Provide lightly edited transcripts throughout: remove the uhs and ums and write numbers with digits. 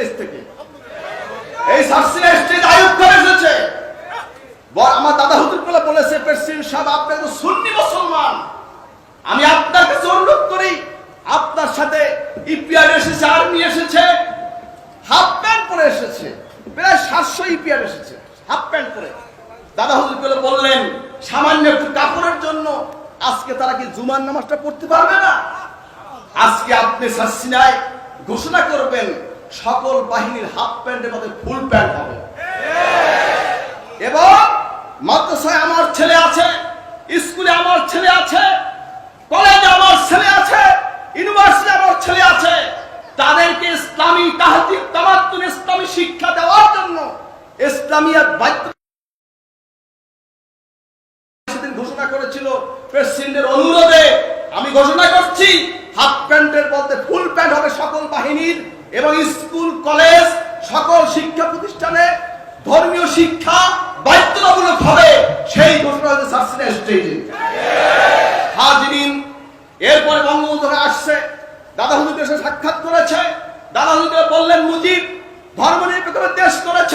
Stage থেকে। এই Sarcina stage Ayub খান এসেছে। আমার দাদা হুজুর বলেছে, প্রেসিডেন্ট সাহেব আপনি তো সুন্নি মুসলমান, আমি আপনার কাছে অনুরোধ করি, আপনার সাথে ইপিআর এসেছে, আর্মি এসেছে, হাফ প্যান্ট পরে এসেছে, প্রায় 700 ইপিআর এসেছে হাফ প্যান্ট পরে। দাদা হুজুর বললেন সামান্য একটু কাপড়ের জন্য আজকে তারা কি জুমার নামাজটা পড়তে পারবে না? আজকে আপনি সার্সিনায় ঘোষণা করবেন সকল বাহিনীর হাফ প্যান্টের মধ্যে ফুল প্যান্ট হবে। এবং মাদ্রাসায় আমার ছেলে আছে, স্কুলে আমার ছেলে আছে, কলেজে আমার ছেলে আছে, ইউনিভার্সিটি আমার ছেলে আছে, তাদেরকে ইসলামী তাহজিব তামাদ্দুন ইসলামী শিক্ষা দেওয়ার জন্য ইসলামিয়াত বাধ্য সেদিন ঘোষণা করেছিল প্রেসিডেন্টের অনুরোধে। আমি ঘোষণা করছি হাফ প্যান্টের বলতে ফুল প্যান্ট হবে সকল বাহিনীর, এবং স্কুল কলেজ সকল শিক্ষা প্রতিষ্ঠানে ধর্মীয় শিক্ষা বাধ্যতামূলক হবে। সেই ঘোষণা হয়েছে সার্সিনা স্টেজে। হাজিরিন, এরপরে বঙ্গবন্ধু আসছে, দাদা হুজুর এসে সাক্ষাৎ করেছে। দাদা হুজুর বললেন মুজিব ধর্মনিরপেক্ষ দেশ করেছ,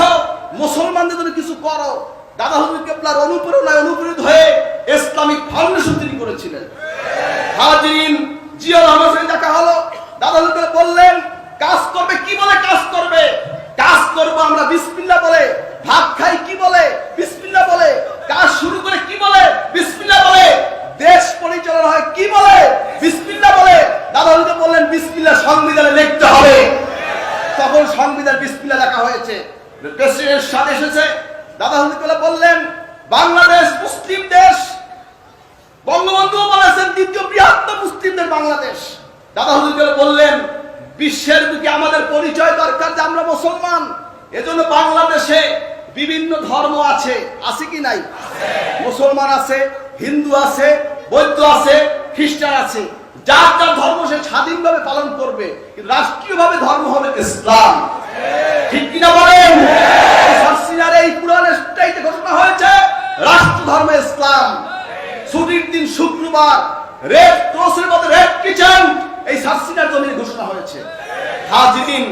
মুসলমানদের জন্য কিছু করো। দাদা হুজুর কেবলার অনুপ্রেরণায় অনুপ্রাণিত হয়ে ইসলামিক ফাউন্ডেশন তৈরি করেছিলেন। হাজিরিন, জিয়া রহমানের সাথে দেখা হলো। দাদা হুজুর বললেন কাজ করবে, কি বলে কাজ করবে? কাজ করবো আমরা বিসমিল্লাহ বলে, ভাত খাই কি বলে? বিসমিল্লাহ বলে, কাজ শুরু করে কি বলে? বিসমিল্লাহ বলে, দেশ পরিচালনা হয় কি বলে? বিসমিল্লাহ বলে। দাদা হুজুর বললেন বিসমিল্লাহ সংবিধানে লিখতে হবে। তখন সংবিধান বিসমিল্লাহ লেখা হয়েছে। প্রেসিডেন্ট সাথে এসেছে। দাদা হুজুর বললেন বাংলাদেশ মুসলিম দেশ। বঙ্গবন্ধু বলেছেন দ্বিতীয় বৃহত্তম মুসলিমদের বাংলাদেশ। দাদা হুজুর বললেন বিশ্বের বুকে আমাদের পরিচয় দরকার যে আমরা মুসলমান। এজন্য বাংলাদেশে বিভিন্ন ধর্ম আছে, আছে কি নাই? মুসলমান আছে, হিন্দু আছে, বৌদ্ধ আছে, খ্রিস্টান আছে। যার যার ধর্ম সে স্বাধীনভাবে পালন করবে, কিন্তু রাষ্ট্রীয়ভাবে ধর্ম হবে ইসলাম। ঠিক কিনা বলেন? সার্সিনার এই পুরান স্টেজে ঘোষণা হয়েছে রাষ্ট্র ধর্ম ইসলাম। ছুটির দিন শুক্রবার, রেড ক্রসের মধ্যে রেড কিচেন এই সার্সিনার জমিনে ঘোষণা হয়েছে। হাজিরিন,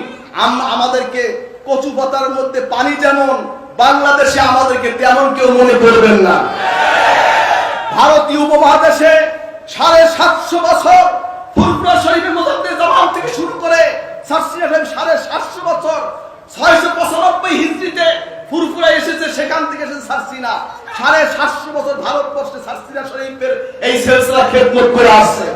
আমাদেরকে কচু পাতার মধ্যে পানি যেমন, বাংলাদেশে আমাদেরকে তেমন কেউ মনে করবেন না। ভারতীয় উপমহাদেশে 750 বছর ফুরফুরা শরীফের মুজাদ্দিদ জামান থেকে শুরু করে সার্সিনা 750 বছর, 695 হিজরিতে ফুরফুরা এসেছে, সেখান থেকে এসেছে সার্সিনা। 750 বছর ভারতবর্ষে সার্সিনা শরীফের এই সিলসিলা খেদমত করে আসছে।